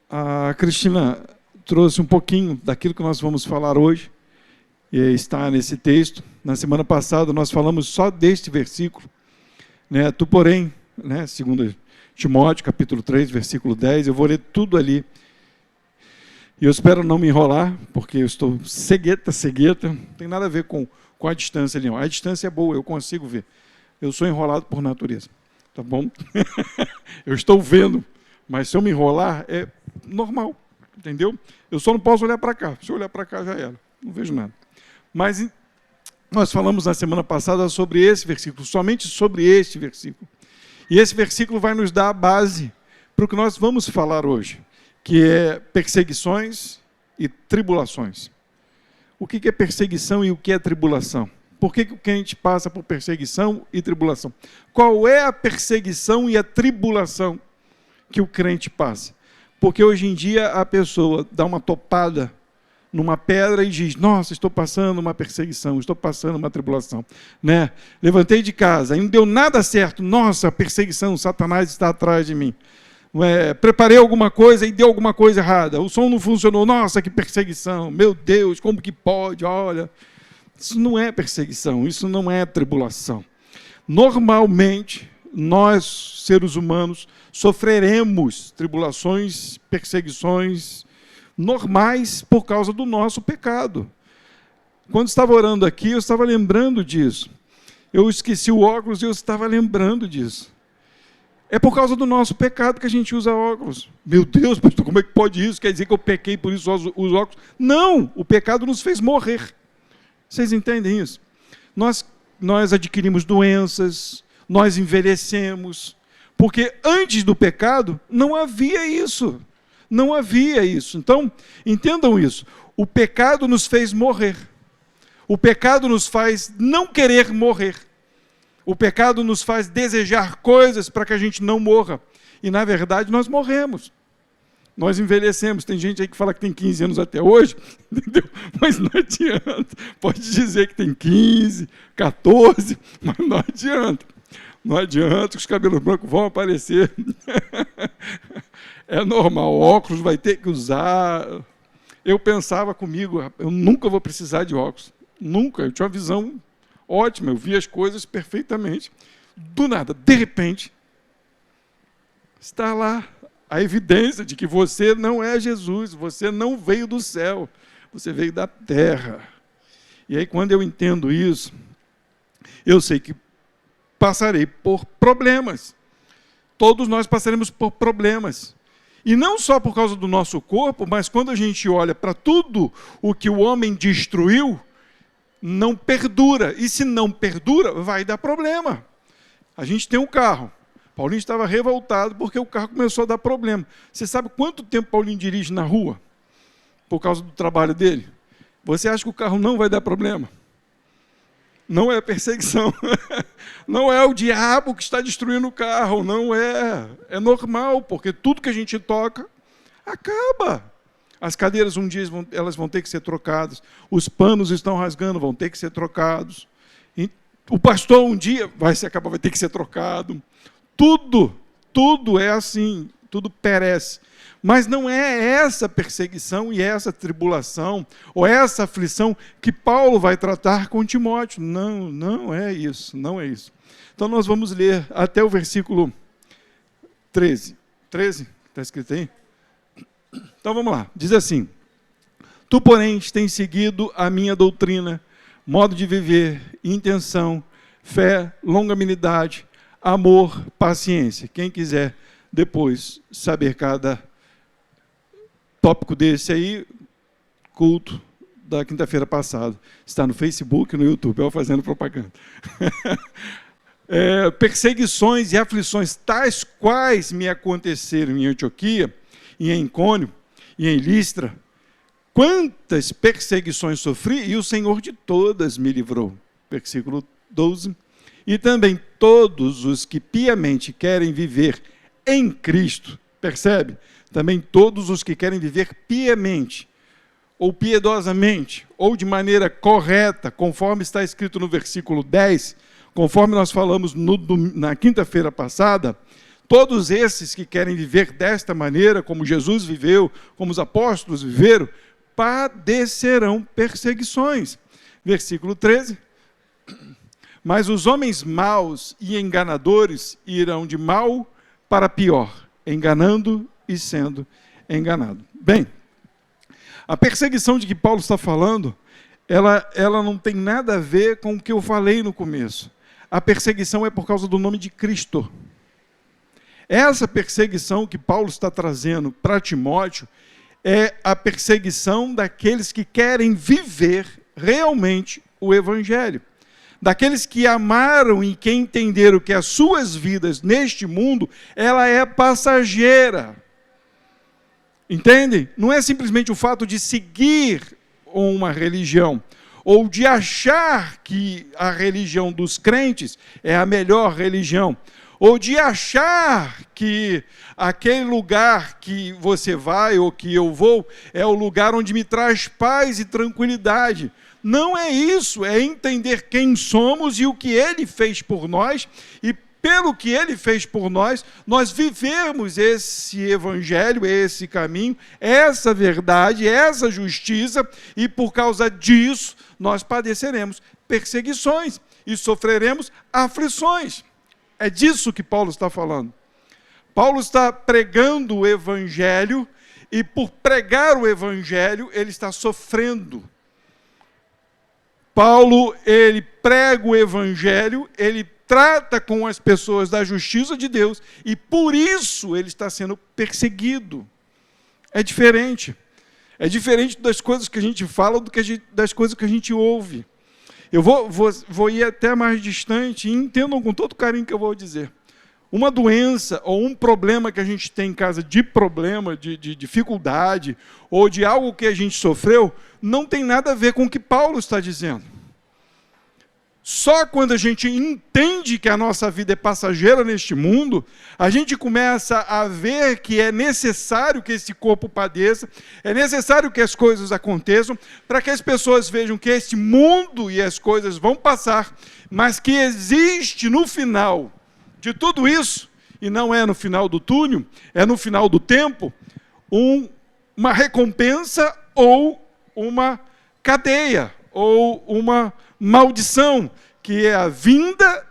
A Cristina trouxe um pouquinho daquilo que nós vamos falar hoje, e está nesse texto. Na semana passada nós falamos só deste versículo, né? Tu, porém, né? 2 Timóteo, capítulo 3, versículo 10, eu vou ler tudo ali. E eu espero não me enrolar, porque eu estou cegueta, não tem nada a ver com a distância ali, não. A distância é boa, eu consigo ver. Eu sou enrolado por natureza, tá bom? Eu estou vendo, mas se eu me enrolar, é normal, entendeu? Eu só não posso olhar para cá. Se eu olhar para cá, já era. Não vejo nada. Mas nós falamos na semana passada sobre esse versículo, somente sobre este versículo. E esse versículo vai nos dar a base para o que nós vamos falar hoje, que é perseguições e tribulações. O que é perseguição e o que é tribulação? Por que o crente passa por perseguição e tribulação? Qual é a perseguição e a tribulação que o crente passa? Porque hoje em dia a pessoa dá uma topada numa pedra e diz: nossa, estou passando uma perseguição, estou passando uma tribulação, né? Levantei de casa e não deu nada certo, nossa, perseguição, Satanás está atrás de mim. Preparei alguma coisa e deu alguma coisa errada, o som não funcionou, nossa, que perseguição, meu Deus, como que pode, olha. Isso não é perseguição, isso não é tribulação. Normalmente, nós, seres humanos, sofreremos tribulações, perseguições normais por causa do nosso pecado. Quando estava orando aqui, eu estava lembrando disso. Eu esqueci o óculos e eu estava lembrando disso. É por causa do nosso pecado que a gente usa óculos. Meu Deus, pastor, como é que pode isso? Quer dizer que eu pequei, por isso uso óculos? Não, o pecado nos fez morrer. Vocês entendem isso? Nós adquirimos doenças, nós envelhecemos, porque antes do pecado não havia isso. Não havia isso. Então, entendam isso. O pecado nos fez morrer. O pecado nos faz não querer morrer. O pecado nos faz desejar coisas para que a gente não morra. E, na verdade, nós morremos. Nós envelhecemos. Tem gente aí que fala que tem 15 anos até hoje, entendeu? Mas não adianta. Pode dizer que tem 15, 14, mas não adianta. Não adianta que os cabelos brancos vão aparecer. É normal, óculos vai ter que usar. Eu pensava comigo, eu nunca vou precisar de óculos. Nunca. Eu tinha uma visão ótima, eu via as coisas perfeitamente. Do nada, de repente, está lá a evidência de que você não é Jesus, você não veio do céu, você veio da terra. E aí, quando eu entendo isso, eu sei que passarei por problemas. Todos nós passaremos por problemas. E não só por causa do nosso corpo, mas quando a gente olha para tudo o que o homem destruiu, não perdura. E se não perdura, vai dar problema. A gente tem um carro. Paulinho estava revoltado porque o carro começou a dar problema. Você sabe quanto tempo Paulinho dirige na rua? Por causa do trabalho dele? Você acha que o carro não vai dar problema? Não é perseguição. Não é o diabo que está destruindo o carro. Não é. É normal, porque tudo que a gente toca acaba. As cadeiras um dia elas vão ter que ser trocadas. Os panos estão rasgando, vão ter que ser trocados. E o pastor um dia vai ter que ser trocado. Tudo é assim, tudo perece. Mas não é essa perseguição e essa tribulação, ou essa aflição que Paulo vai tratar com Timóteo. Não é isso, não é isso. Então nós vamos ler até o versículo 13. 13? Está escrito aí? Então vamos lá, diz assim: Tu, porém, tens seguido a minha doutrina, modo de viver, intenção, fé, longanimidade, amor, paciência. Quem quiser depois saber cada tópico desse aí, culto da quinta-feira passada. Está no Facebook e no YouTube, eu fazendo propaganda. Perseguições e aflições tais quais me aconteceram em Antioquia, e em Icônio, e em Listra. Quantas perseguições sofri, e o Senhor de todas me livrou. Versículo 12. E também todos os que piamente querem viver em Cristo, percebe? Também todos os que querem viver piamente, ou piedosamente, ou de maneira correta, conforme está escrito no versículo 10, conforme nós falamos na quinta-feira passada, Todos esses que querem viver desta maneira, como Jesus viveu, como os apóstolos viveram, padecerão perseguições. Versículo 13. Mas os homens maus e enganadores irão de mal para pior, enganando e sendo enganado. Bem, a perseguição de que Paulo está falando, ela não tem nada a ver com o que eu falei no começo. A perseguição é por causa do nome de Cristo. Essa perseguição que Paulo está trazendo para Timóteo é a perseguição daqueles que querem viver realmente o Evangelho. Daqueles que amaram e que entenderam que as suas vidas neste mundo, ela é passageira. Entendem? Não é simplesmente o fato de seguir uma religião, ou de achar que a religião dos crentes é a melhor religião, ou de achar que aquele lugar que você vai ou que eu vou é o lugar onde me traz paz e tranquilidade. Não é isso, é entender quem somos e o que Ele fez por nós, e pelo que Ele fez por nós, nós vivemos esse evangelho, esse caminho, essa verdade, essa justiça, e por causa disso nós padeceremos perseguições e sofreremos aflições. É disso que Paulo está falando. Paulo está pregando o evangelho, e por pregar o evangelho, ele está sofrendo. Paulo, ele prega o evangelho, ele trata com as pessoas da justiça de Deus, e por isso ele está sendo perseguido. É diferente. É diferente das coisas que a gente fala do que das coisas que a gente ouve. Eu vou ir até mais distante, e entendam com todo carinho o que eu vou dizer. Uma doença ou um problema que a gente tem em casa, de problema, de dificuldade, ou de algo que a gente sofreu, não tem nada a ver com o que Paulo está dizendo. Só quando a gente entende que a nossa vida é passageira neste mundo, a gente começa a ver que é necessário que esse corpo padeça, é necessário que as coisas aconteçam, para que as pessoas vejam que este mundo e as coisas vão passar, mas que existe no final de tudo isso, e não é no final do túnel, é no final do tempo, uma recompensa ou uma cadeia, ou uma maldição, que é a vinda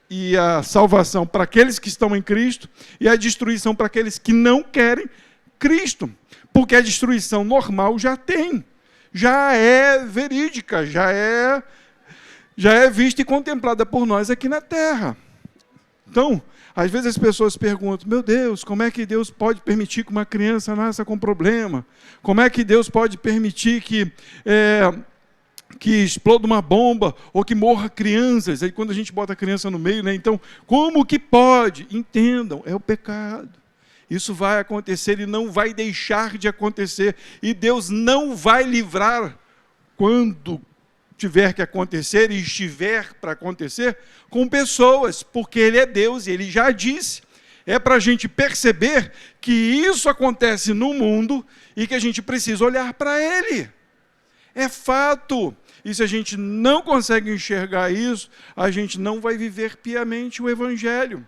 e a salvação para aqueles que estão em Cristo, e a destruição para aqueles que não querem Cristo, porque a destruição normal já é verídica, já é vista e contemplada por nós aqui na terra. Então, às vezes as pessoas perguntam: meu Deus, como é que Deus pode permitir que uma criança nasça com problema? Como é que Deus pode permitir que exploda uma bomba, ou que morra crianças? Aí quando a gente bota a criança no meio, né? Então, como que pode? Entendam, é o pecado. Isso vai acontecer e não vai deixar de acontecer. E Deus não vai livrar quando tiver que acontecer e estiver para acontecer com pessoas, porque Ele é Deus e Ele já disse. É para a gente perceber que isso acontece no mundo e que a gente precisa olhar para Ele. É fato. E se a gente não consegue enxergar isso, a gente não vai viver piamente o Evangelho.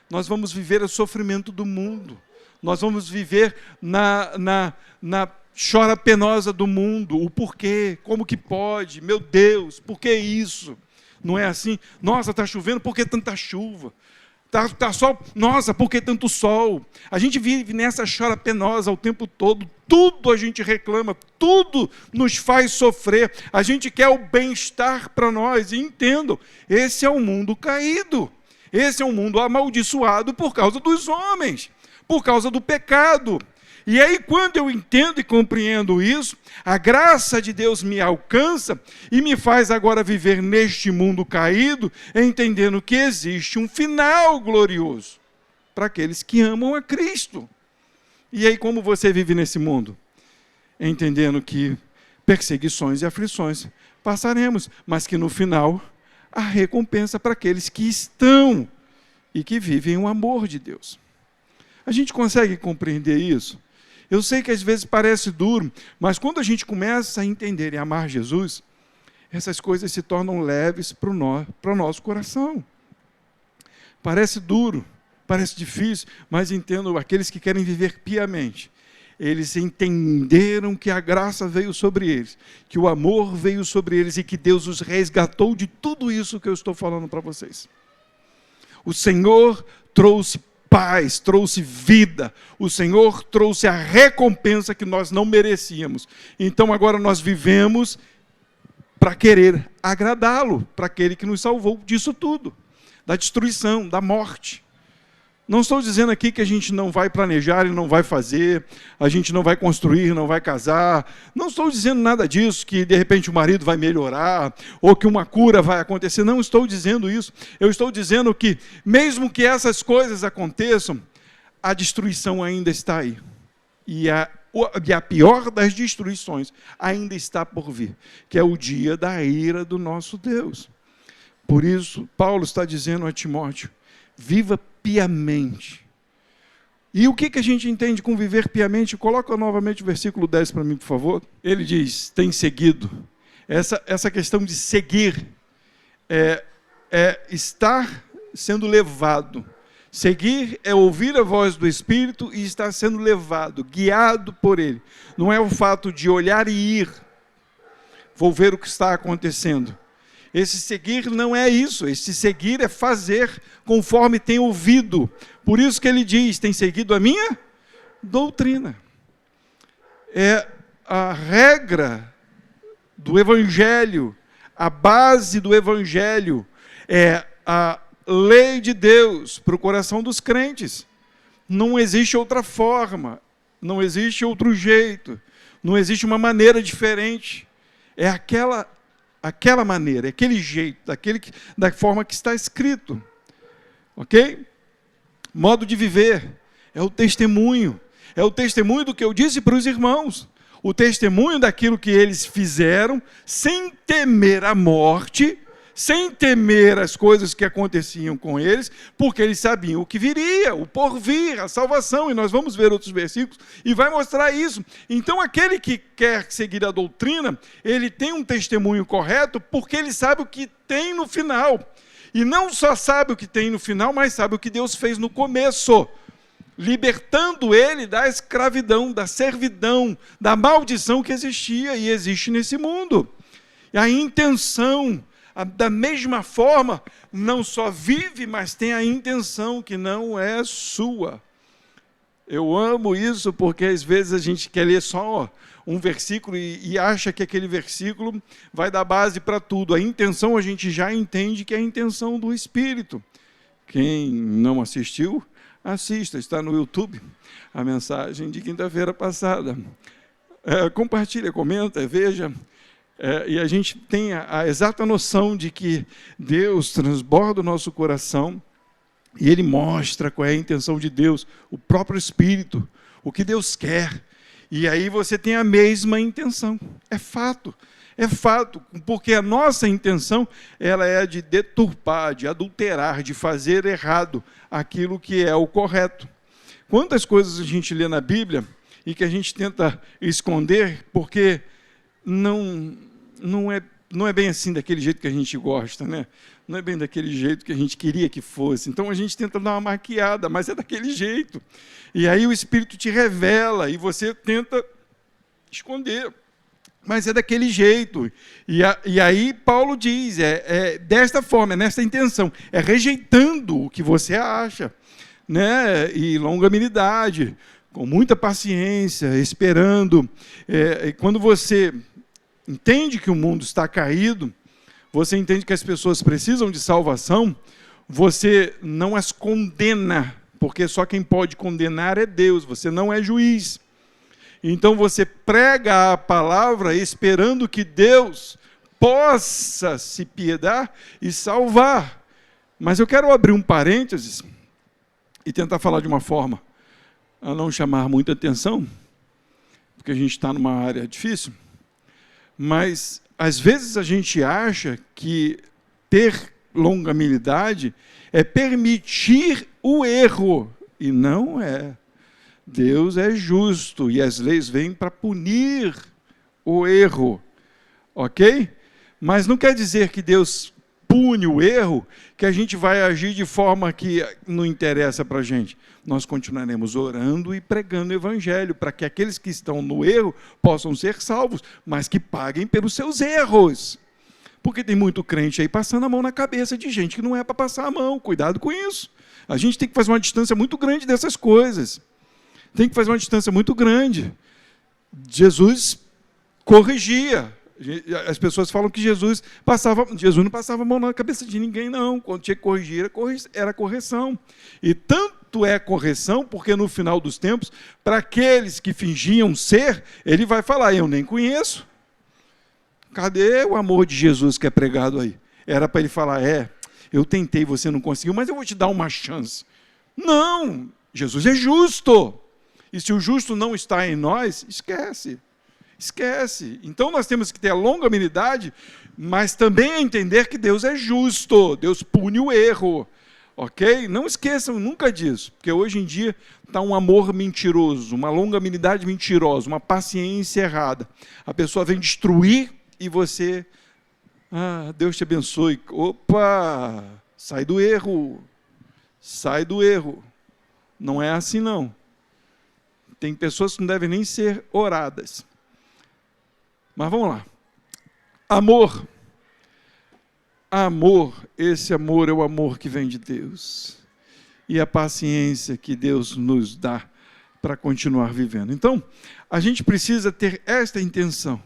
Nós vamos viver o sofrimento do mundo. Nós vamos viver na chora penosa do mundo. O porquê, como que pode, meu Deus, por que isso? Não é assim? Nossa, está chovendo, por que tanta chuva? Tá sol, nossa, por que tanto sol? A gente vive nessa chora penosa o tempo todo, tudo a gente reclama, tudo nos faz sofrer, a gente quer o bem-estar para nós, e entendam, esse é um mundo caído, esse é um mundo amaldiçoado por causa dos homens, por causa do pecado. E aí, quando eu entendo e compreendo isso, a graça de Deus me alcança e me faz agora viver neste mundo caído, entendendo que existe um final glorioso para aqueles que amam a Cristo. E aí, como você vive nesse mundo? Entendendo que perseguições e aflições passaremos, mas que no final há recompensa para aqueles que estão e que vivem o amor de Deus. A gente consegue compreender isso? Eu sei que às vezes parece duro, mas quando a gente começa a entender e amar Jesus, essas coisas se tornam leves para o nosso coração. Parece duro, parece difícil, mas entendo, aqueles que querem viver piamente, eles entenderam que a graça veio sobre eles, que o amor veio sobre eles e que Deus os resgatou de tudo isso que eu estou falando para vocês. O Senhor trouxe paz, trouxe vida, o Senhor trouxe a recompensa que nós não merecíamos. Então agora nós vivemos para querer agradá-lo, para aquele que nos salvou disso tudo, da destruição, da morte. Não estou dizendo aqui que a gente não vai planejar e não vai fazer, a gente não vai construir, não vai casar. Não estou dizendo nada disso, que de repente o marido vai melhorar, ou que uma cura vai acontecer. Não estou dizendo isso. Eu estou dizendo que, mesmo que essas coisas aconteçam, a destruição ainda está aí. E a pior das destruições ainda está por vir, que é o dia da ira do nosso Deus. Por isso, Paulo está dizendo a Timóteo, viva piamente. E o que a gente entende com viver piamente? Coloca novamente o versículo 10 para mim, por favor. Ele diz, tem seguido. Essa questão de seguir é estar sendo levado. Seguir é ouvir a voz do Espírito e estar sendo levado, guiado por Ele. Não é o fato de olhar e ir. Vou ver o que está acontecendo. Esse seguir não é isso, esse seguir é fazer conforme tem ouvido. Por isso que ele diz, tem seguido a minha doutrina. É a regra do Evangelho, a base do Evangelho, é a lei de Deus para o coração dos crentes. Não existe outra forma, não existe outro jeito, não existe uma maneira diferente. É aquela maneira, aquele jeito, da forma que está escrito. Ok? Modo de viver, é o testemunho do que eu disse para os irmãos, o testemunho daquilo que eles fizeram, sem temer a morte, sem temer as coisas que aconteciam com eles, porque eles sabiam o que viria, o porvir, a salvação, e nós vamos ver outros versículos, e vai mostrar isso. Então, aquele que quer seguir a doutrina, ele tem um testemunho correto, porque ele sabe o que tem no final. E não só sabe o que tem no final, mas sabe o que Deus fez no começo, libertando ele da escravidão, da servidão, da maldição que existia e existe nesse mundo. E a intenção, da mesma forma, não só vive, mas tem a intenção que não é sua. Eu amo isso porque às vezes a gente quer ler só um versículo e acha que aquele versículo vai dar base para tudo. A intenção a gente já entende que é a intenção do Espírito. Quem não assistiu, assista, está no YouTube, a mensagem de quinta-feira passada. Compartilha, comenta, veja. E a gente tem a exata noção de que Deus transborda o nosso coração e Ele mostra qual é a intenção de Deus, o próprio Espírito, o que Deus quer. E aí você tem a mesma intenção. É fato, porque a nossa intenção ela é de deturpar, de adulterar, de fazer errado aquilo que é o correto. Quantas coisas a gente lê na Bíblia e que a gente tenta esconder porque não é bem assim daquele jeito que a gente gosta, né? Não é bem daquele jeito que a gente queria que fosse. Então a gente tenta dar uma maquiada, mas é daquele jeito. E aí o Espírito te revela e você tenta esconder, mas é daquele jeito. E aí Paulo diz, desta forma, é nesta intenção, é rejeitando o que você acha, né? E longanimidade, com muita paciência, esperando. E quando você entende que o mundo está caído, você entende que as pessoas precisam de salvação, você não as condena, porque só quem pode condenar é Deus, você não é juiz. Então você prega a palavra esperando que Deus possa se piedar e salvar. Mas eu quero abrir um parênteses e tentar falar de uma forma a não chamar muita atenção, porque a gente está numa área difícil. Mas, às vezes, a gente acha que ter longanimidade é permitir o erro. E não é. Deus é justo e as leis vêm para punir o erro. Ok? Mas não quer dizer que Deus pune o erro, que a gente vai agir de forma que não interessa para a gente. Nós continuaremos orando e pregando o evangelho, para que aqueles que estão no erro possam ser salvos, mas que paguem pelos seus erros. Porque tem muito crente aí passando a mão na cabeça de gente que não é para passar a mão. Cuidado com isso. A gente tem que fazer uma distância muito grande dessas coisas. Tem que fazer uma distância muito grande. Jesus corrigia. As pessoas falam que Jesus não passava a mão na cabeça de ninguém, não. Quando tinha que corrigir, era correção. E tanto é correção, porque no final dos tempos, para aqueles que fingiam ser, ele vai falar, eu nem conheço. Cadê o amor de Jesus que é pregado aí? Era para ele falar, eu tentei, você não conseguiu, mas eu vou te dar uma chance. Não, Jesus é justo. E se o justo não está em nós, esquece. Esquece. Então nós temos que ter a longanimidade, mas também entender que Deus é justo. Deus pune o erro. Ok? Não esqueçam nunca disso, porque hoje em dia está um amor mentiroso, uma longanimidade mentirosa, uma paciência errada. A pessoa vem destruir e você, Deus te abençoe. Opa, sai do erro. Sai do erro. Não é assim não. Tem pessoas que não devem nem ser oradas. Mas vamos lá. Amor. Amor, esse amor é o amor que vem de Deus. E a paciência que Deus nos dá para continuar vivendo. Então, a gente precisa ter esta intenção,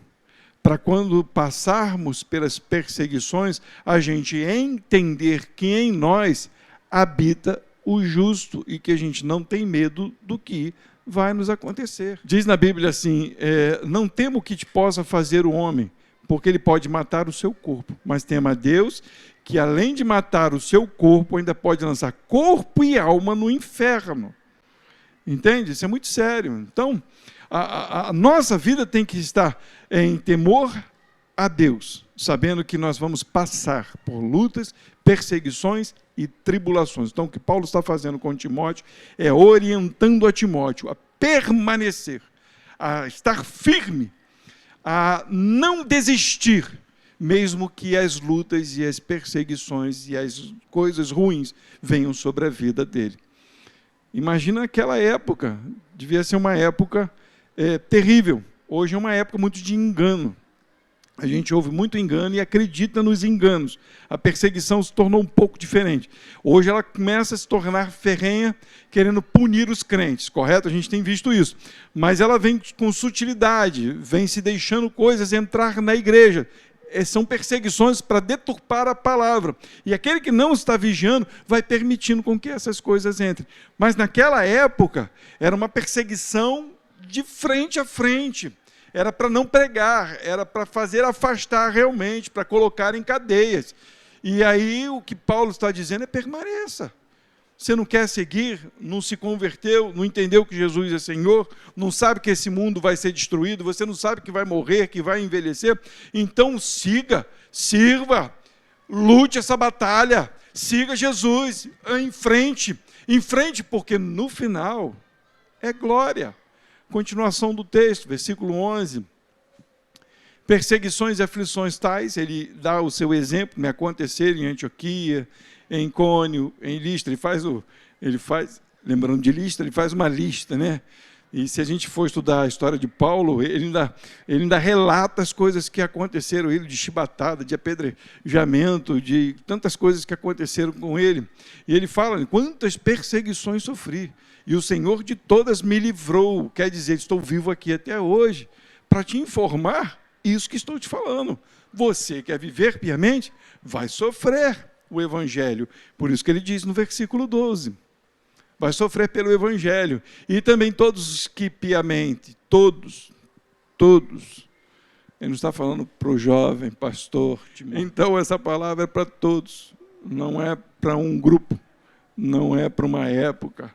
para quando passarmos pelas perseguições, a gente entender que em nós habita o justo e que a gente não tem medo do que vai nos acontecer. Diz na Bíblia assim, não temo que te possa fazer o homem, porque ele pode matar o seu corpo, mas tema a Deus, que além de matar o seu corpo, ainda pode lançar corpo e alma no inferno. Entende? Isso é muito sério. Então, a nossa vida tem que estar em temor a Deus, sabendo que nós vamos passar por lutas, perseguições e tribulações. Então, o que Paulo está fazendo com Timóteo é orientando a Timóteo a permanecer, a estar firme, a não desistir, mesmo que as lutas e as perseguições e as coisas ruins venham sobre a vida dele. Imagina aquela época, devia ser uma época terrível. Hoje é uma época muito de engano. A gente ouve muito engano e acredita nos enganos. A perseguição se tornou um pouco diferente. Hoje ela começa a se tornar ferrenha, querendo punir os crentes, correto? A gente tem visto isso. Mas ela vem com sutilidade, vem se deixando coisas entrar na igreja. São perseguições para deturpar a palavra. E aquele que não está vigiando vai permitindo com que essas coisas entrem. Mas naquela época era uma perseguição de frente a frente. Era para não pregar, era para fazer afastar realmente, para colocar em cadeias. E aí o que Paulo está dizendo é permaneça. Você não quer seguir, não se converteu, não entendeu que Jesus é Senhor, não sabe que esse mundo vai ser destruído, você não sabe que vai morrer, que vai envelhecer, então siga, sirva, lute essa batalha, siga Jesus em frente, porque no final é glória. Continuação do texto, versículo 11. Perseguições e aflições tais, ele dá o seu exemplo, me aconteceram em Antioquia, em Icônio, em Listra, ele faz, lembrando de Listra, ele faz uma lista, né? E se a gente for estudar a história de Paulo, ele ainda relata as coisas que aconteceram, ele de chibatada, de apedrejamento, de tantas coisas que aconteceram com ele. E ele fala, quantas perseguições sofri, e o Senhor de todas me livrou, quer dizer, estou vivo aqui até hoje, para te informar isso que estou te falando. Você quer viver piamente? Vai sofrer o Evangelho. Por isso que ele diz no versículo 12, vai sofrer pelo Evangelho. E também todos os que piamente, todos, ele não está falando para o jovem pastor. Então essa palavra é para todos, não é para um grupo, não é para uma época,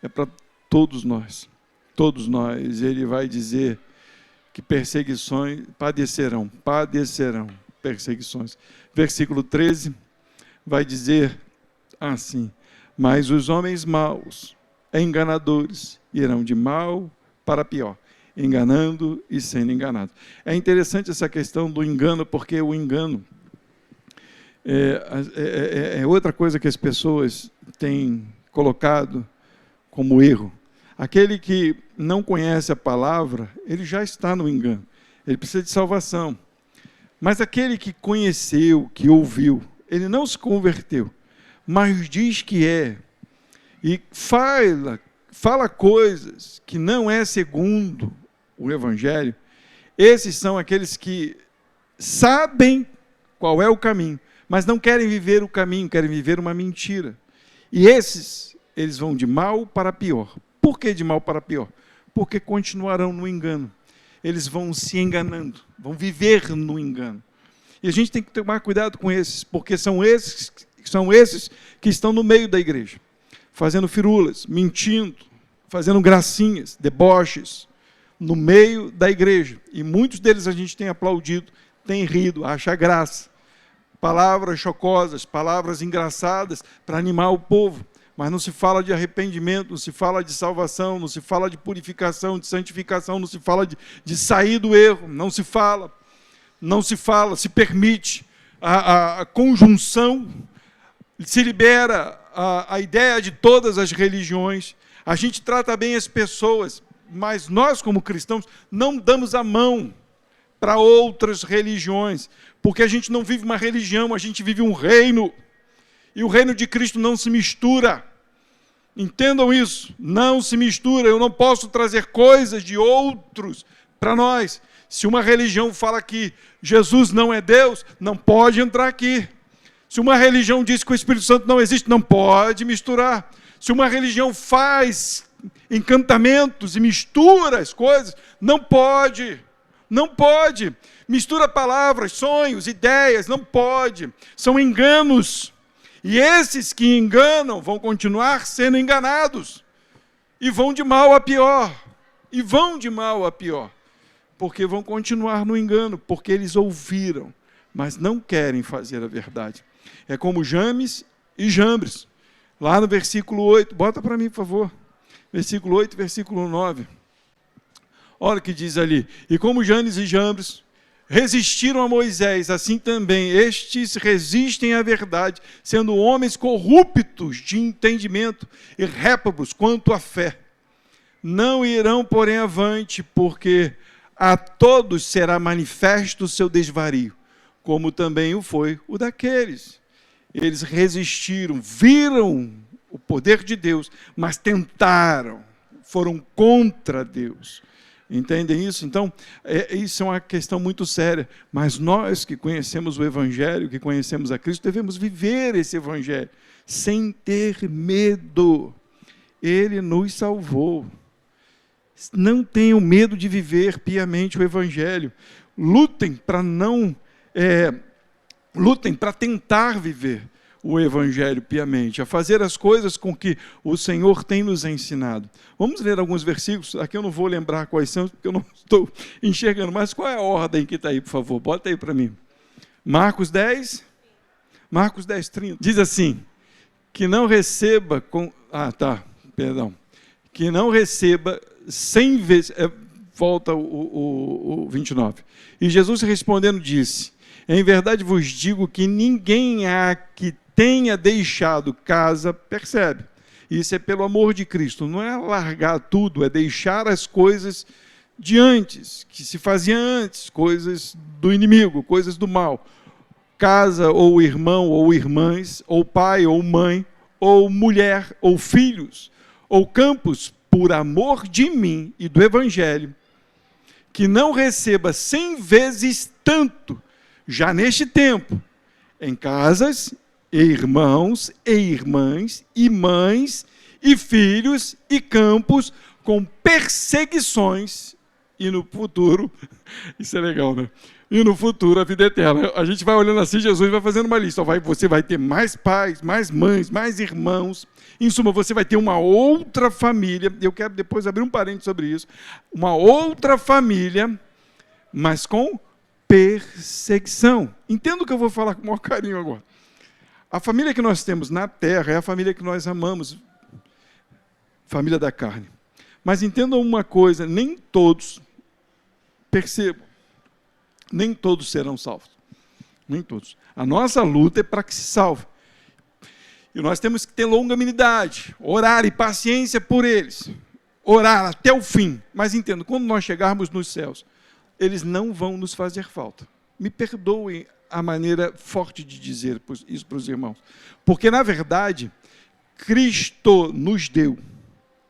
é para todos nós. Todos nós. Ele vai dizer que perseguições padecerão perseguições. Versículo 13 vai dizer assim, mas os homens maus, enganadores, irão de mal para pior, enganando e sendo enganados. É interessante essa questão do engano, porque o engano, É outra coisa que as pessoas têm colocado como erro. Aquele que não conhece a palavra, ele já está no engano. Ele precisa de salvação. Mas aquele que conheceu, que ouviu, ele não se converteu, mas diz que é, e fala coisas que não é segundo o Evangelho, esses são aqueles que sabem qual é o caminho, mas não querem viver o caminho, querem viver uma mentira. E esses, eles vão de mal para pior. Por que de mal para pior? Porque continuarão no engano. Eles vão se enganando, vão viver no engano. E a gente tem que tomar cuidado com esses, porque são esses que estão no meio da igreja, fazendo firulas, mentindo, fazendo gracinhas, deboches, no meio da igreja. E muitos deles a gente tem aplaudido, tem rido, acha graça. Palavras chocosas, palavras engraçadas para animar o povo. Mas não se fala de arrependimento, não se fala de salvação, não se fala de purificação, de santificação, não se fala de sair do erro, não se fala, se permite a conjunção, se libera a ideia de todas as religiões, a gente trata bem as pessoas, mas nós como cristãos não damos a mão para outras religiões, porque a gente não vive uma religião, a gente vive um reino, e o reino de Cristo não se mistura. Entendam isso, não se mistura. Eu não posso trazer coisas de outros para nós. Se uma religião fala que Jesus não é Deus, não pode entrar aqui. Se uma religião diz que o Espírito Santo não existe, não pode misturar. Se uma religião faz encantamentos e mistura as coisas, não pode. Não pode. Mistura palavras, sonhos, ideias, não pode. São enganos. E esses que enganam vão continuar sendo enganados. E vão de mal a pior. E vão de mal a pior. Porque vão continuar no engano, porque eles ouviram, mas não querem fazer a verdade. É como James e Jambres. Lá no versículo 8, bota para mim, por favor. Versículo 8, versículo 9. Olha o que diz ali. E como Janes e Jambres resistiram a Moisés, assim também estes resistem à verdade, sendo homens corruptos de entendimento e réprobos quanto à fé. Não irão, porém, avante, porque a todos será manifesto o seu desvario, como também o foi o daqueles. Eles resistiram, viram o poder de Deus, mas tentaram, foram contra Deus. Entendem isso? Então, isso é uma questão muito séria. Mas nós que conhecemos o Evangelho, que conhecemos a Cristo, devemos viver esse Evangelho sem ter medo. Ele nos salvou. Não tenham medo de viver piamente o Evangelho. Lutem para tentar viver o Evangelho piamente, a fazer as coisas com que o Senhor tem nos ensinado. Vamos ler alguns versículos, aqui eu não vou lembrar quais são, porque eu não estou enxergando, mas qual é a ordem que está aí, por favor? Bota aí para mim. Marcos 10, 30, diz assim, que não receba, que não receba 100 vezes, volta o 29, e Jesus respondendo disse, em verdade vos digo que ninguém há que tenha deixado casa, percebe? Isso é pelo amor de Cristo, não é largar tudo, é deixar as coisas de antes, que se fazia antes, coisas do inimigo, coisas do mal. Casa, ou irmão, ou irmãs, ou pai, ou mãe, ou mulher, ou filhos, ou campos, por amor de mim e do Evangelho, que não receba 100 vezes tanto, já neste tempo, em casas, e irmãos, e irmãs, e mães, e filhos, e campos, com perseguições, e no futuro, isso é legal, né? E no futuro a vida eterna. A gente vai olhando assim, Jesus vai fazendo uma lista. Você vai ter mais pais, mais mães, mais irmãos. Em suma, você vai ter uma outra família. Eu quero depois abrir um parênteses sobre isso. Uma outra família, mas com perseguição. Entenda o que eu vou falar com o maior carinho agora. A família que nós temos na terra é a família que nós amamos. Família da carne. Mas entendam uma coisa, nem todos, percebam, nem todos serão salvos. Nem todos. A nossa luta é para que se salve. E nós temos que ter longanimidade, orar e paciência por eles. Orar até o fim. Mas entendo, quando nós chegarmos nos céus, eles não vão nos fazer falta. Me perdoem a maneira forte de dizer isso para os irmãos. Porque, na verdade, Cristo nos deu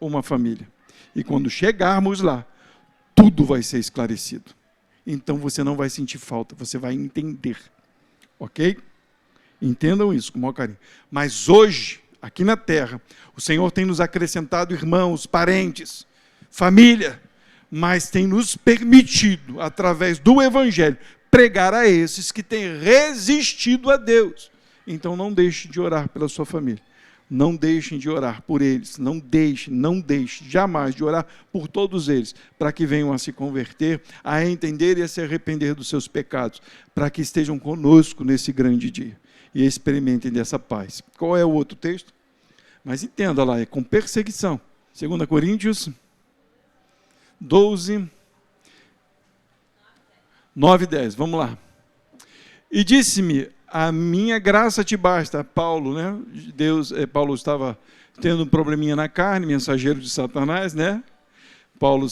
uma família. E quando chegarmos lá, tudo vai ser esclarecido. Então você não vai sentir falta, você vai entender. Ok? Entendam isso com o maior carinho. Mas hoje, aqui na terra, o Senhor tem nos acrescentado irmãos, parentes, família, mas tem nos permitido, através do Evangelho, pregar a esses que têm resistido a Deus. Então não deixe de orar pela sua família. Não deixem de orar por eles, não deixe jamais de orar por todos eles, para que venham a se converter, a entender e a se arrepender dos seus pecados, para que estejam conosco nesse grande dia e experimentem dessa paz. Qual é o outro texto? Mas entenda lá, é com perseguição. 2 Coríntios 12, 9 e 10, vamos lá. E disse-me, a minha graça te basta. Paulo, né? Paulo estava tendo um probleminha na carne, mensageiro de Satanás, né? Paulo,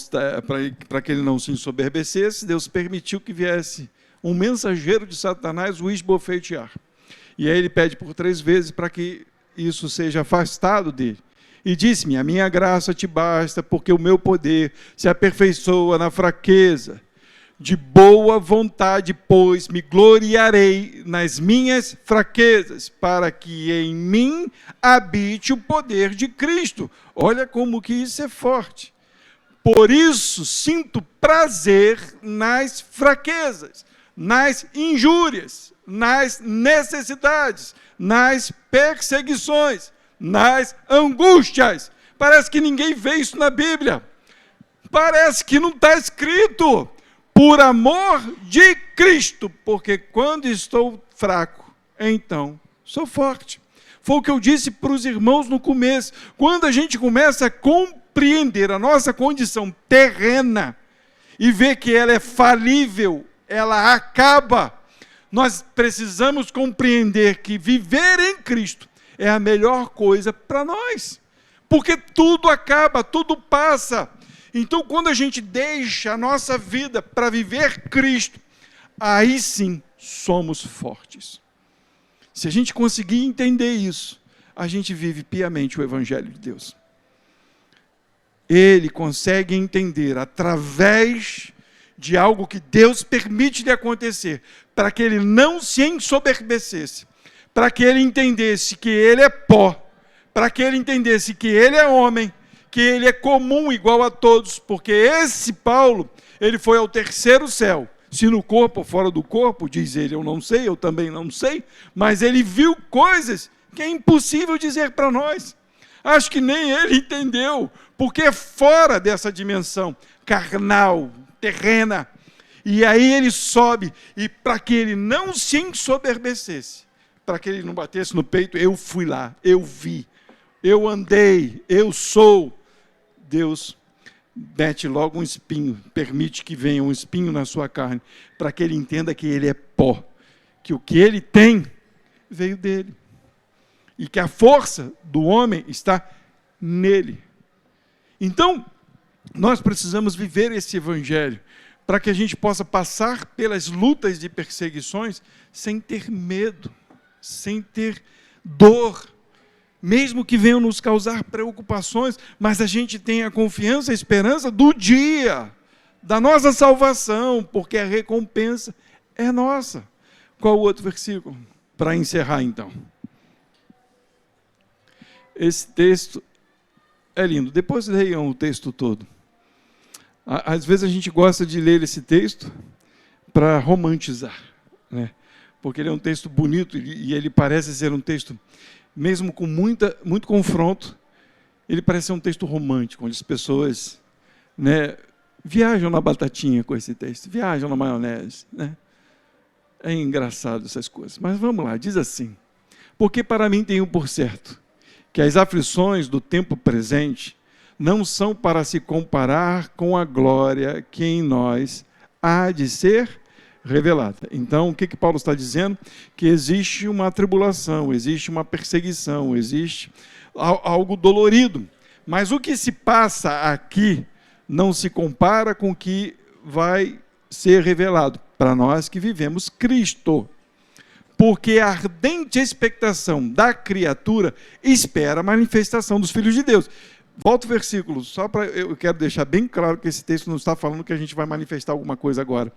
para que ele não se ensoberbecesse, Deus permitiu que viesse um mensageiro de Satanás o esbofetear. E aí ele pede por 3 vezes para que isso seja afastado dele. E disse-me, a minha graça te basta, porque o meu poder se aperfeiçoa na fraqueza. De boa vontade, pois, me gloriarei nas minhas fraquezas, para que em mim habite o poder de Cristo. Olha como que isso é forte. Por isso sinto prazer nas fraquezas, nas injúrias, nas necessidades, nas perseguições, nas angústias. Parece que ninguém vê isso na Bíblia. Parece que não está escrito. Por amor de Cristo, porque quando estou fraco, então sou forte. Foi o que eu disse para os irmãos no começo. Quando a gente começa a compreender a nossa condição terrena e ver que ela é falível, ela acaba, nós precisamos compreender que viver em Cristo é a melhor coisa para nós. Porque tudo acaba, tudo passa. Então, quando a gente deixa a nossa vida para viver Cristo, aí sim somos fortes. Se a gente conseguir entender isso, a gente vive piamente o Evangelho de Deus. Ele consegue entender através de algo que Deus permite lhe acontecer, para que ele não se ensoberbecesse, para que ele entendesse que ele é pó, para que ele entendesse que ele é homem, que ele é comum, igual a todos, porque esse Paulo, ele foi ao 3º céu, se no corpo ou fora do corpo, diz ele, eu não sei, eu também não sei, mas ele viu coisas que é impossível dizer para nós, acho que nem ele entendeu, porque é fora dessa dimensão carnal, terrena, e aí ele sobe, e para que ele não se ensoberbecesse, para que ele não batesse no peito, eu fui lá, eu vi, eu andei, eu sou. Deus mete logo um espinho, permite que venha um espinho na sua carne, para que ele entenda que ele é pó, que o que ele tem veio dele, e que a força do homem está nele. Então, nós precisamos viver esse Evangelho, para que a gente possa passar pelas lutas de perseguições sem ter medo, sem ter dor, mesmo que venham nos causar preocupações, mas a gente tem a confiança, a esperança do dia, da nossa salvação, porque a recompensa é nossa. Qual o outro versículo? Para encerrar, então. Esse texto é lindo. Depois leiam o texto todo. Às vezes a gente gosta de ler esse texto para romantizar, né? Porque ele é um texto bonito e ele parece ser um texto, mesmo com muito confronto, ele parece ser um texto romântico, onde as pessoas, né, viajam na batatinha com esse texto, viajam na maionese, né? É engraçado essas coisas. Mas vamos lá, diz assim: porque para mim tenho por certo que as aflições do tempo presente não são para se comparar com a glória que em nós há de ser revelada. Então, o que Paulo está dizendo? Que existe uma tribulação, existe uma perseguição, existe algo dolorido. Mas o que se passa aqui não se compara com o que vai ser revelado para nós que vivemos Cristo. Porque a ardente expectação da criatura espera a manifestação dos filhos de Deus. Volta o versículo, eu quero deixar bem claro que esse texto não está falando que a gente vai manifestar alguma coisa agora.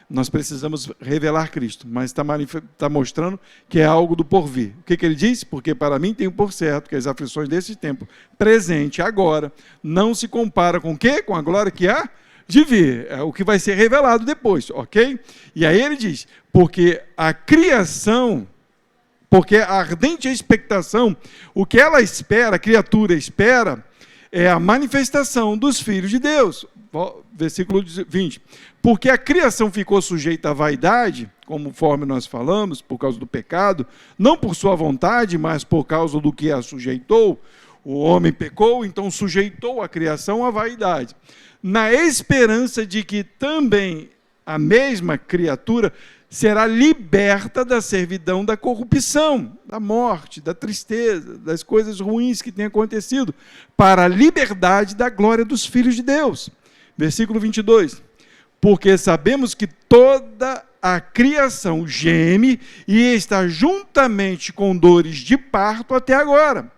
Nós precisamos revelar Cristo, mas está mostrando que é algo do porvir. O que ele diz? Porque para mim tenho por certo que as aflições desse tempo, presente, agora, não se compara com o quê? Com a glória que há de vir, é o que vai ser revelado depois, ok? E aí ele diz, porque a criação, porque a ardente expectação, o que ela espera, a criatura espera, é a manifestação dos filhos de Deus. Versículo 20. Porque a criação ficou sujeita à vaidade, conforme nós falamos, por causa do pecado, não por sua vontade, mas por causa do que a sujeitou. O homem pecou, então sujeitou a criação à vaidade, na esperança de que também a mesma criatura será liberta da servidão da corrupção, da morte, da tristeza, das coisas ruins que têm acontecido, para a liberdade da glória dos filhos de Deus. Versículo 22. Porque sabemos que toda a criação geme e está juntamente com dores de parto até agora.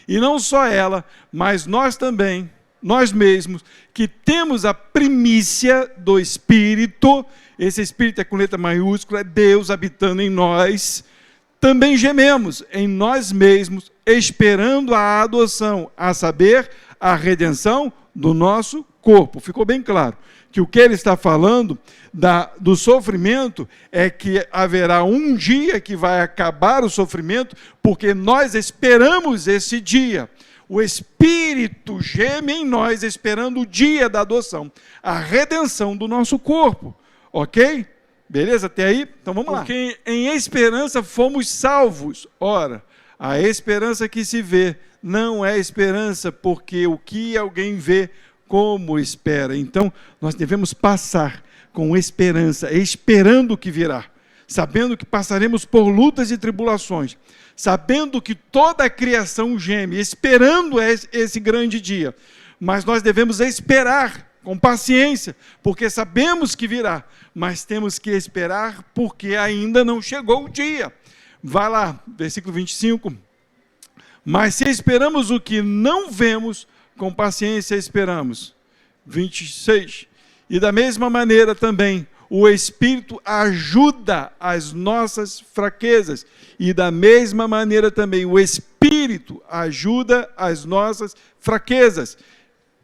E não só ela, mas nós também, nós mesmos, que temos a primícia do Espírito, esse Espírito é com letra maiúscula, é Deus habitando em nós, também gememos em nós mesmos, esperando a adoção, a saber, a redenção do nosso corpo. Ficou bem claro que o que ele está falando do sofrimento é que haverá um dia que vai acabar o sofrimento, porque nós esperamos esse dia. O Espírito geme em nós, esperando o dia da adoção, a redenção do nosso corpo. Ok? Beleza? Até aí? Então vamos lá. Porque em esperança fomos salvos. Ora, a esperança que se vê não é esperança, porque o que alguém vê, como espera. Então, nós devemos passar com esperança, esperando o que virá, sabendo que passaremos por lutas e tribulações, sabendo que toda a criação geme, esperando esse grande dia. Mas nós devemos esperar com paciência, porque sabemos que virá, mas temos que esperar porque ainda não chegou o dia. Vai lá, versículo 25. Mas se esperamos o que não vemos, com paciência esperamos. 26. E da mesma maneira também, o Espírito ajuda as nossas fraquezas. E da mesma maneira também, o Espírito ajuda as nossas fraquezas.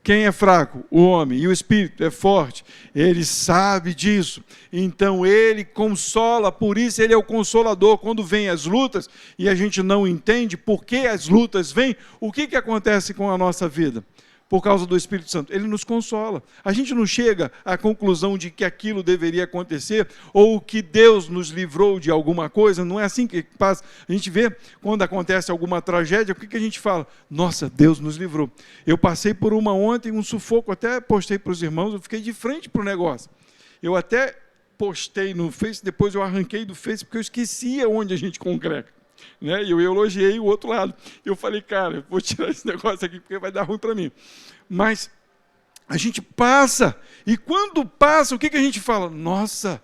Quem é fraco? O homem. E o Espírito é forte. Ele sabe disso. Então ele consola, por isso ele é o consolador. Quando vêm as lutas e a gente não entende por que as lutas vêm, o que acontece com a nossa vida? Por causa do Espírito Santo, ele nos consola. A gente não chega à conclusão de que aquilo deveria acontecer, ou que Deus nos livrou de alguma coisa, não é assim que passa. A gente vê, quando acontece alguma tragédia, o que a gente fala? Nossa, Deus nos livrou. Eu passei por uma ontem, um sufoco, até postei para os irmãos, eu fiquei de frente para o negócio. Eu até postei no Face, depois eu arranquei do Face, porque eu esquecia onde a gente congrega. Né? E eu elogiei o outro lado. Eu falei, cara, eu vou tirar esse negócio aqui porque vai dar ruim para mim. Mas a gente passa, e quando passa, o que a gente fala? Nossa,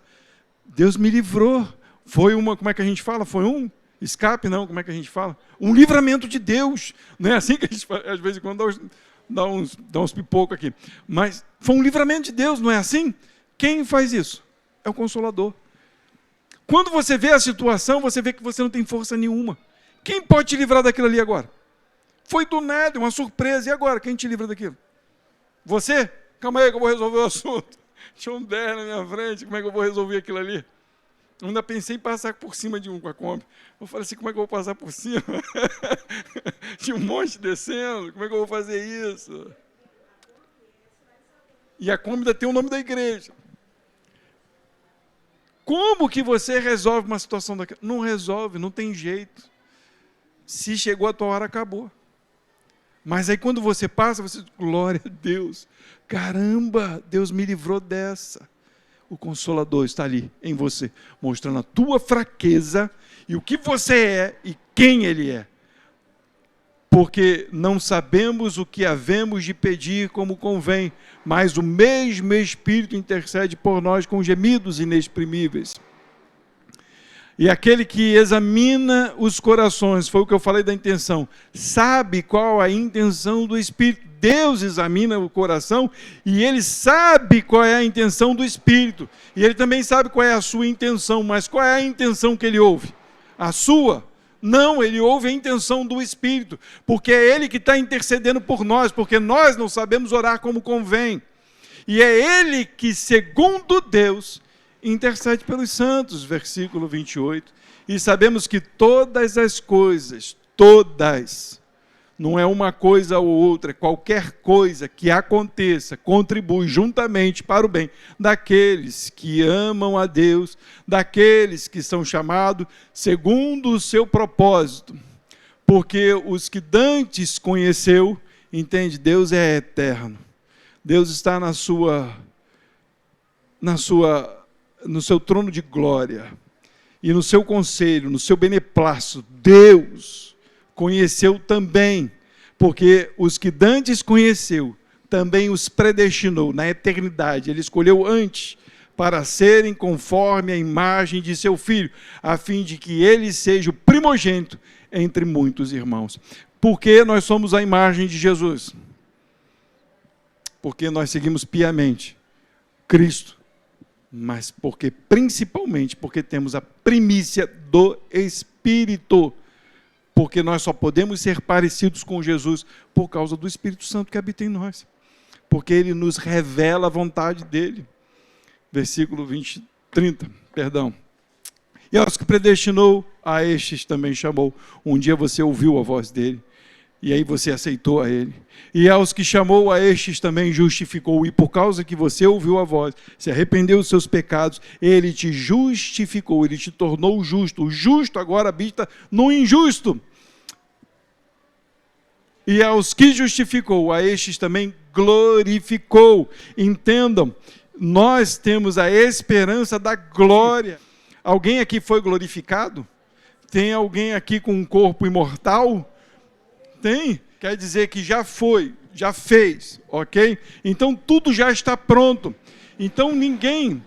Deus me livrou. Foi uma, como é que a gente fala? Foi um escape, não, como é que a gente fala? Um livramento de Deus. Não é assim que a gente fala, às vezes quando dá uns pipocos aqui. Mas foi um livramento de Deus, não é assim? Quem faz isso? É o Consolador. Quando você vê a situação, você vê que você não tem força nenhuma. Quem pode te livrar daquilo ali agora? Foi do nada, uma surpresa. E agora? Quem te livra daquilo? Você? Calma aí que eu vou resolver o assunto. Tinha um 10 na minha frente, como é que eu vou resolver aquilo ali? Eu ainda pensei em passar por cima de um com a Kombi. Eu falei assim, como é que eu vou passar por cima? Tinha um monte descendo, como é que eu vou fazer isso? E a Kombi ainda tem o nome da igreja. Como que você resolve uma situação daquela? Não resolve, não tem jeito. Se chegou a tua hora, acabou. Mas aí quando você passa, você diz, glória a Deus. Caramba, Deus me livrou dessa. O Consolador está ali em você, mostrando a tua fraqueza e o que você é e quem Ele é. Porque não sabemos o que havemos de pedir como convém, mas o mesmo Espírito intercede por nós com gemidos inexprimíveis. E aquele que examina os corações, foi o que eu falei da intenção, sabe qual a intenção do Espírito. Deus examina o coração e Ele sabe qual é a intenção do Espírito. E Ele também sabe qual é a sua intenção, mas qual é a intenção que Ele ouve? A sua? Não, Ele ouve a intenção do Espírito, porque é Ele que está intercedendo por nós, porque nós não sabemos orar como convém. E é Ele que, segundo Deus, intercede pelos santos, versículo 28. E sabemos que todas as coisas, todas, não é uma coisa ou outra, qualquer coisa que aconteça, contribui juntamente para o bem daqueles que amam a Deus, daqueles que são chamados segundo o seu propósito. Porque os que dantes conheceu, entende, Deus é eterno. Deus está no seu trono de glória e no seu conselho, no seu beneplácito. Deus conheceu também, porque os que dantes conheceu, também os predestinou na eternidade. Ele escolheu antes para serem conforme a imagem de seu Filho, a fim de que ele seja o primogênito entre muitos irmãos. Por que nós somos a imagem de Jesus? Porque nós seguimos piamente Cristo, mas principalmente porque temos a primícia do Espírito. Porque nós só podemos ser parecidos com Jesus por causa do Espírito Santo que habita em nós. Porque Ele nos revela a vontade dEle. Versículo 30. E aos que predestinou, a estes também chamou. Um dia você ouviu a voz dEle, e aí você aceitou a Ele. E aos que chamou, a estes também justificou. E por causa que você ouviu a voz, se arrependeu dos seus pecados, Ele te justificou, Ele te tornou justo. O justo agora habita no injusto. E aos que justificou, a estes também glorificou. Entendam, nós temos a esperança da glória. Alguém aqui foi glorificado? Tem alguém aqui com um corpo imortal? Tem? Quer dizer que já foi, já fez, ok? Então tudo já está pronto. Então ninguém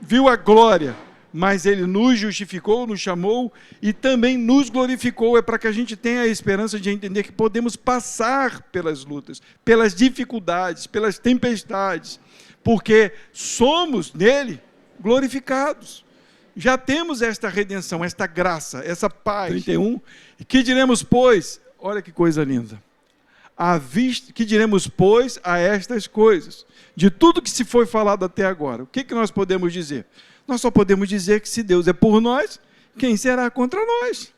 viu a glória, mas Ele nos justificou, nos chamou e também nos glorificou. É para que a gente tenha a esperança de entender que podemos passar pelas lutas, pelas dificuldades, pelas tempestades, porque somos nele glorificados. Já temos esta redenção, esta graça, essa paz. 31. Que diremos, pois? Olha que coisa linda. Que diremos, pois, a estas coisas? De tudo que se foi falado até agora, o que nós podemos dizer? Nós só podemos dizer que se Deus é por nós, quem será contra nós?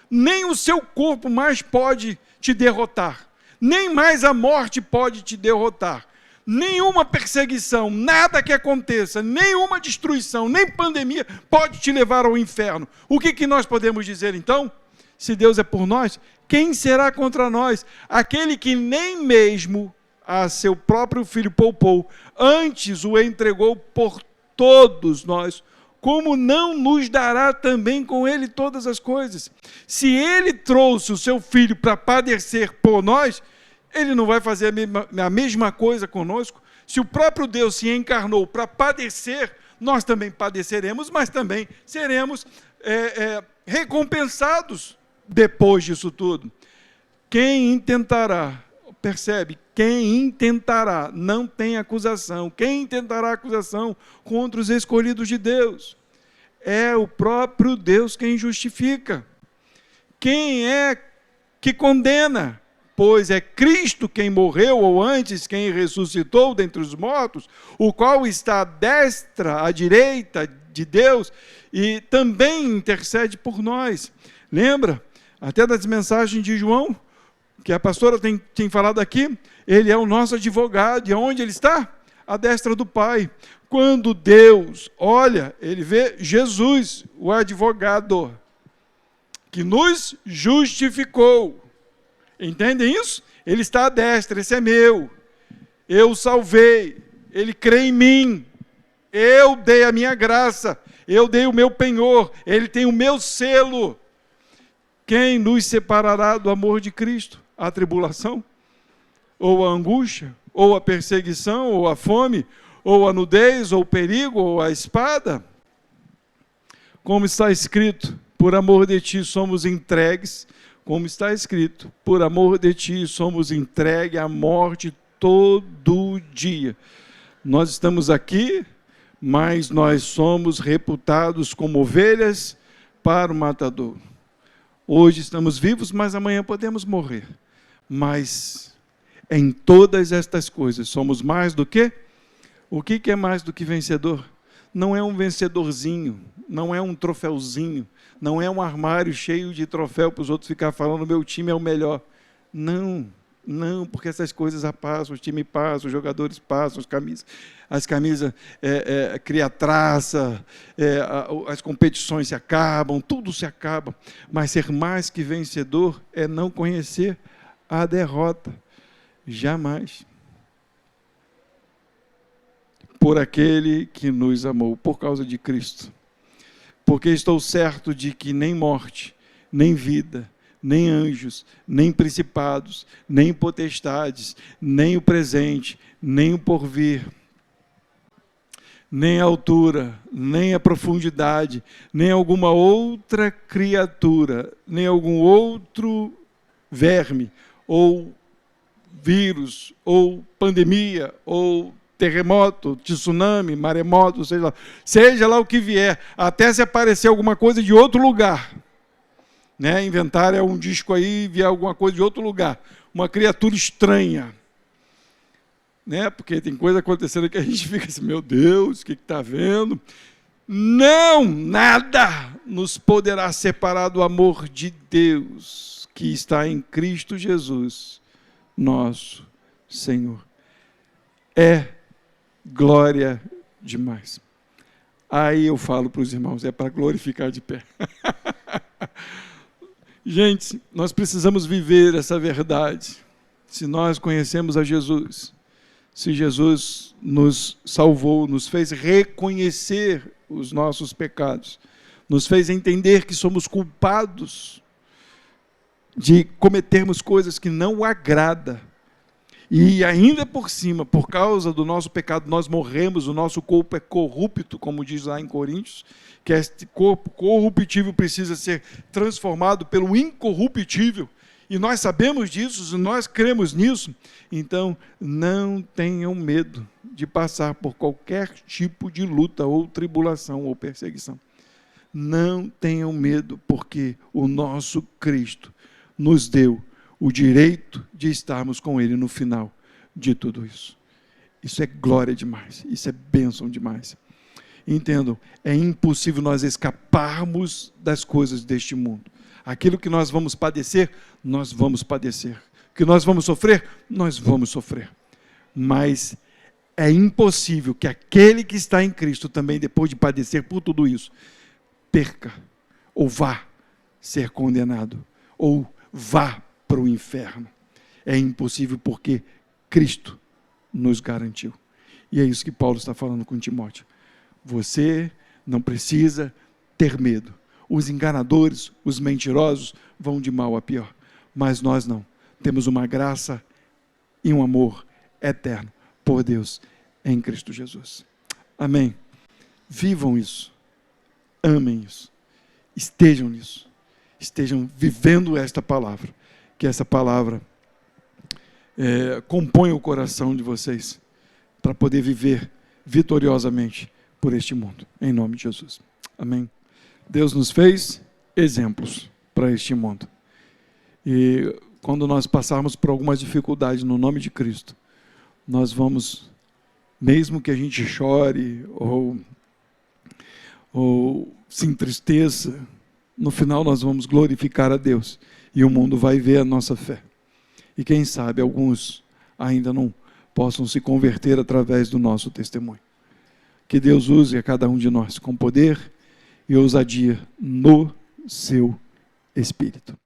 Nem o seu corpo mais pode te derrotar, nem mais a morte pode te derrotar. Nenhuma perseguição, nada que aconteça, nenhuma destruição, nem pandemia pode te levar ao inferno. O que nós podemos dizer então? Se Deus é por nós, quem será contra nós? Aquele que nem mesmo a seu próprio Filho poupou, antes o entregou por todos nós, como não nos dará também com Ele todas as coisas? Se Ele trouxe o seu Filho para padecer por nós, Ele não vai fazer a mesma coisa conosco? Se o próprio Deus se encarnou para padecer, nós também padeceremos, mas também seremos recompensados depois disso tudo. Quem intentará, percebe? Quem intentará, não tem acusação. Quem intentará acusação contra os escolhidos de Deus? É o próprio Deus quem justifica. Quem é que condena? Pois é Cristo quem morreu, ou antes quem ressuscitou dentre os mortos, o qual está à destra, à direita de Deus, e também intercede por nós. Lembra? Até das mensagens de João, que a pastora tem falado aqui, ele é o nosso advogado. E onde ele está? À destra do Pai. Quando Deus olha, ele vê Jesus, o advogado, que nos justificou. Entendem isso? Ele está à destra, esse é meu. Eu o salvei, ele crê em mim. Eu dei a minha graça, eu dei o meu penhor, ele tem o meu selo. Quem nos separará do amor de Cristo? A tribulação? Ou a angústia? Ou a perseguição? Ou a fome? Ou a nudez? Ou o perigo? Ou a espada? Como está escrito, por amor de ti somos entregues, como está escrito, por amor de ti somos entregues à morte todo dia. Nós estamos aqui, mas nós somos reputados como ovelhas para o matador. Hoje estamos vivos, mas amanhã podemos morrer. Mas em todas estas coisas somos mais do que? O que é mais do que vencedor? Não é um vencedorzinho, não é um troféuzinho, não é um armário cheio de troféu para os outros ficar falando meu time é o melhor. Não, porque essas coisas passam, o time passa, os jogadores passam, as camisas cria traça, as competições se acabam, tudo se acaba. Mas ser mais que vencedor é não conhecer a derrota, jamais. Por aquele que nos amou, por causa de Cristo. Porque estou certo de que nem morte, nem vida, nem anjos, nem principados, nem potestades, nem o presente, nem o porvir, nem a altura, nem a profundidade, nem alguma outra criatura, nem algum outro verme, ou vírus, ou pandemia, ou terremoto, tsunami, maremoto, seja lá o que vier, até se aparecer alguma coisa de outro lugar, né? Inventar um disco aí e vier alguma coisa de outro lugar, uma criatura estranha, né? Porque tem coisa acontecendo que a gente fica assim, meu Deus, o que está vendo? Não, nada nos poderá separar do amor de Deus que está em Cristo Jesus, nosso Senhor. É glória demais. Aí eu falo para os irmãos, é para glorificar de pé. Gente, nós precisamos viver essa verdade. Se nós conhecemos a Jesus, se Jesus nos salvou, nos fez reconhecer os nossos pecados, nos fez entender que somos culpados de cometermos coisas que não o agrada, e ainda por cima, por causa do nosso pecado, nós morremos, o nosso corpo é corrupto, como diz lá em Coríntios, que este corpo corruptível precisa ser transformado pelo incorruptível, e nós sabemos disso, nós cremos nisso. Então, não tenham medo de passar por qualquer tipo de luta, ou tribulação, ou perseguição. Não tenham medo, porque o nosso Cristo nos deu o direito de estarmos com Ele no final de tudo isso. Isso é glória demais, isso é bênção demais. Entendam, é impossível nós escaparmos das coisas deste mundo. Aquilo que nós vamos padecer, nós vamos padecer. O que nós vamos sofrer, nós vamos sofrer. Mas é impossível que aquele que está em Cristo também, depois de padecer por tudo isso, perca, ou vá ser condenado, ou vá para o inferno. É impossível porque Cristo nos garantiu. E é isso que Paulo está falando com Timóteo. Você não precisa ter medo. Os enganadores, os mentirosos vão de mal a pior. Mas nós não. Temos uma graça e um amor eterno por Deus em Cristo Jesus. Amém. Vivam isso. Amem isso. Estejam nisso. Estejam vivendo esta palavra. Que essa palavra componha o coração de vocês para poder viver vitoriosamente por este mundo. Em nome de Jesus. Amém. Deus nos fez exemplos para este mundo. E quando nós passarmos por algumas dificuldades no nome de Cristo, nós vamos, mesmo que a gente chore ou se entristeça, no final nós vamos glorificar a Deus e o mundo vai ver a nossa fé. E quem sabe alguns ainda não possam se converter através do nosso testemunho. Que Deus use a cada um de nós com poder e ousadia no seu Espírito.